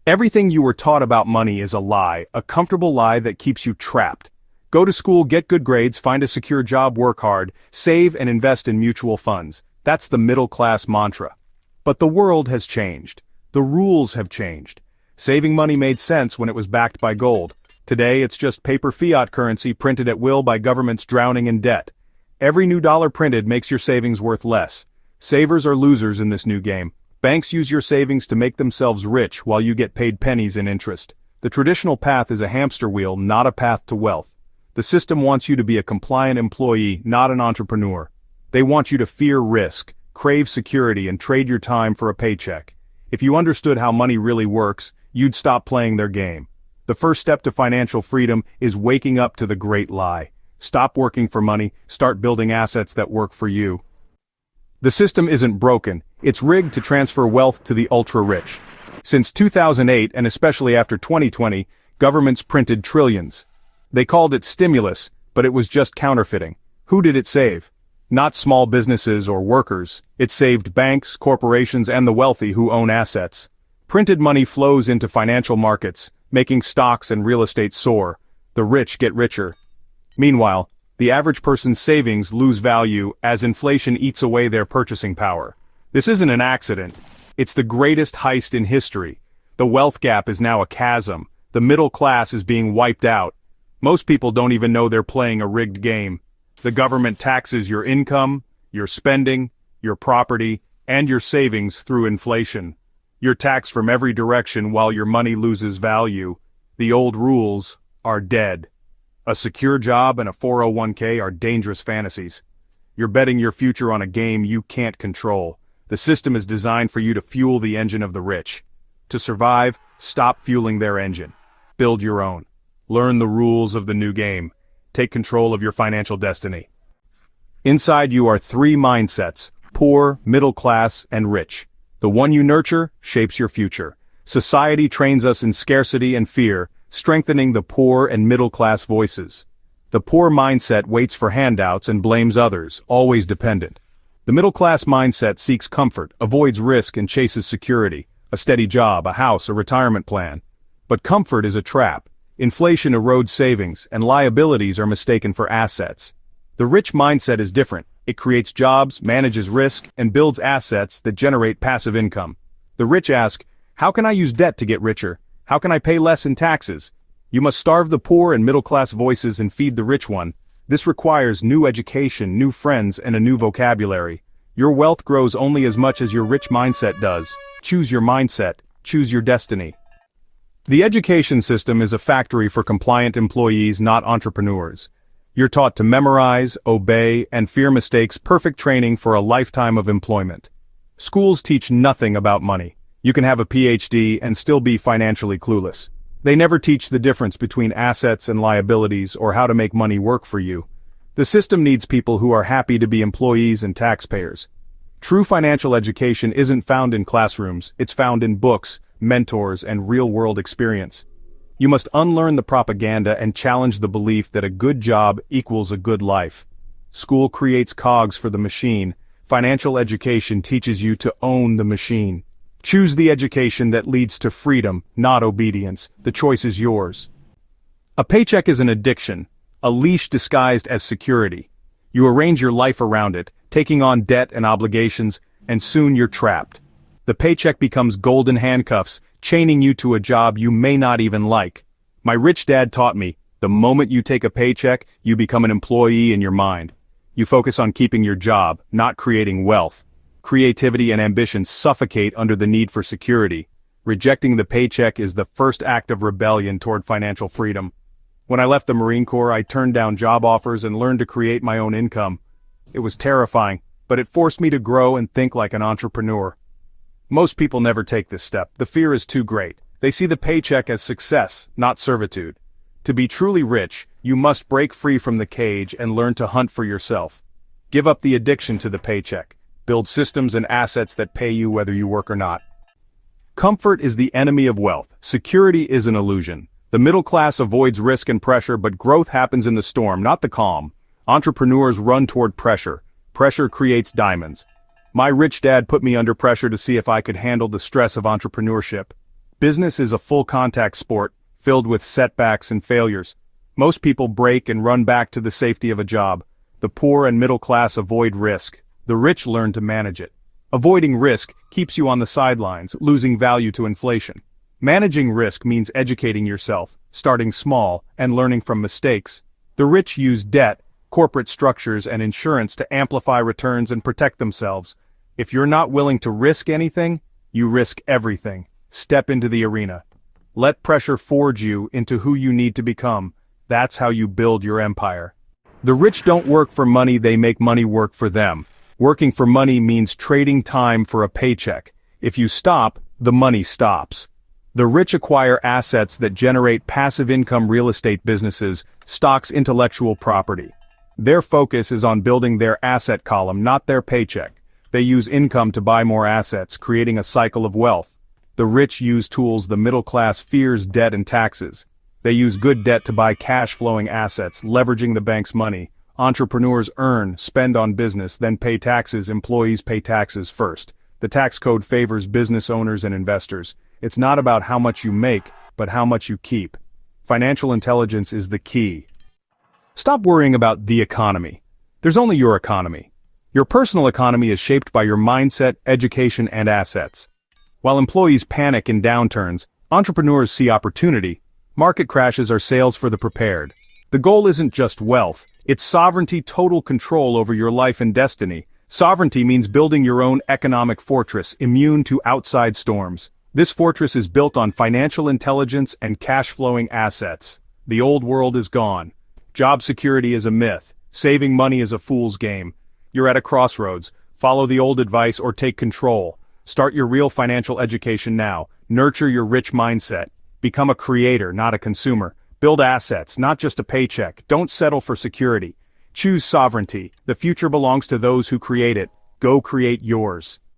Everything you were taught about money is a lie, a comfortable lie that keeps you trapped. Go to school, get good grades, find a secure job, work hard, save and invest in mutual funds. That's the middle-class mantra. But the world has changed. The rules have changed. Saving money made sense when it was backed by gold. Today it's just paper fiat currency printed at will by governments drowning in debt. Every new dollar printed makes your savings worth less. Savers are losers in this new game. Banks use your savings to make themselves rich while you get paid pennies in interest. The traditional path is a hamster wheel, not a path to wealth. The system wants you to be a compliant employee, not an entrepreneur. They want you to fear risk, crave security, and trade your time for a paycheck. If you understood how money really works, you'd stop playing their game. The first step to financial freedom is waking up to the great lie. Stop working for money, start building assets that work for you. The system isn't broken, it's rigged to transfer wealth to the ultra-rich. Since 2008, and especially after 2020, governments printed trillions. They called it stimulus, but it was just counterfeiting. Who did it save? Not small businesses or workers. It saved banks, corporations, and the wealthy who own assets. Printed money flows into financial markets, making stocks and real estate soar. The rich get richer. Meanwhile, the average person's savings lose value as inflation eats away their purchasing power. This isn't an accident. It's the greatest heist in history. The wealth gap is now a chasm. The middle class is being wiped out. Most people don't even know they're playing a rigged game. The government taxes your income, your spending, your property, and your savings through inflation. You're taxed from every direction while your money loses value. The old rules are dead. A secure job and a 401k are dangerous fantasies. You're betting your future on a game you can't control. The system is designed for you to fuel the engine of the rich. To survive, stop fueling their engine. Build your own. Learn the rules of the new game. Take control of your financial destiny. Inside you are three mindsets: poor, middle class, and rich. The one you nurture shapes your future. Society trains us in scarcity and fear, strengthening the poor and middle-class voices. The poor mindset waits for handouts and blames others, always dependent. The middle-class mindset seeks comfort, avoids risk, and chases security, a steady job, a house, a retirement plan. But comfort is a trap. Inflation erodes savings, and liabilities are mistaken for assets. The rich mindset is different. It creates jobs, manages risk, and builds assets that generate passive income. The rich ask, how can I use debt to get richer? How can I pay less in taxes? You must starve the poor and middle-class voices and feed the rich one. This requires new education, new friends, and a new vocabulary. Your wealth grows only as much as your rich mindset does. Choose your mindset. Choose your destiny. The education system is a factory for compliant employees, not entrepreneurs. You're taught to memorize, obey, and fear mistakes, perfect training for a lifetime of employment. Schools teach nothing about money. You can have a PhD and still be financially clueless. They never teach the difference between assets and liabilities or how to make money work for you. The system needs people who are happy to be employees and taxpayers. True financial education isn't found in classrooms, it's found in books, mentors, and real-world experience. You must unlearn the propaganda and challenge the belief that a good job equals a good life. School creates cogs for the machine. Financial education teaches you to own the machine. Choose the education that leads to freedom, not obedience. The choice is yours. A paycheck is an addiction, a leash disguised as security. You arrange your life around it, taking on debt and obligations, and soon you're trapped. The paycheck becomes golden handcuffs, chaining you to a job you may not even like. My rich dad taught me, the moment you take a paycheck, you become an employee in your mind. You focus on keeping your job, not creating wealth. Creativity and ambition suffocate under the need for security. Rejecting the paycheck is the first act of rebellion toward financial freedom. When I left the Marine Corps, I turned down job offers and learned to create my own income. It was terrifying, but it forced me to grow and think like an entrepreneur. Most people never take this step. The fear is too great. They see the paycheck as success, not servitude. To be truly rich, you must break free from the cage and learn to hunt for yourself. Give up the addiction to the paycheck. Build systems and assets that pay you whether you work or not. Comfort is the enemy of wealth. Security is an illusion. The middle class avoids risk and pressure, but growth happens in the storm, not the calm. Entrepreneurs run toward pressure. Pressure creates diamonds. My rich dad put me under pressure to see if I could handle the stress of entrepreneurship. Business is a full-contact sport, filled with setbacks and failures. Most people break and run back to the safety of a job. The poor and middle class avoid risk. The rich learn to manage it. Avoiding risk keeps you on the sidelines, losing value to inflation. Managing risk means educating yourself, starting small, and learning from mistakes. The rich use debt, corporate structures, and insurance to amplify returns and protect themselves. If you're not willing to risk anything, you risk everything. Step into the arena. Let pressure forge you into who you need to become. That's how you build your empire. The rich don't work for money, they make money work for them. Working for money means trading time for a paycheck. If you stop, the money stops. The rich acquire assets that generate passive income: real estate businesses, stocks, intellectual property. Their focus is on building their asset column, not their paycheck. They use income to buy more assets, creating a cycle of wealth. The rich use tools the middle class fears: debt and taxes. They use good debt to buy cash-flowing assets, leveraging the bank's money. Entrepreneurs earn, spend on business, then pay taxes. Employees pay taxes first. The tax code favors business owners and investors. It's not about how much you make, but how much you keep. Financial intelligence is the key. Stop worrying about the economy. There's only your economy. Your personal economy is shaped by your mindset, education, and assets. While employees panic in downturns, entrepreneurs see opportunity. Market crashes are sales for the prepared. The goal isn't just wealth, it's sovereignty, total control over your life and destiny. Sovereignty means building your own economic fortress, immune to outside storms. This fortress is built on financial intelligence and cash-flowing assets. The old world is gone. Job security is a myth. Saving money is a fool's game. You're at a crossroads. Follow the old advice or take control. Start your real financial education now. Nurture your rich mindset. Become a creator, not a consumer. Build assets, not just a paycheck. Don't settle for security. Choose sovereignty. The future belongs to those who create it. Go create yours.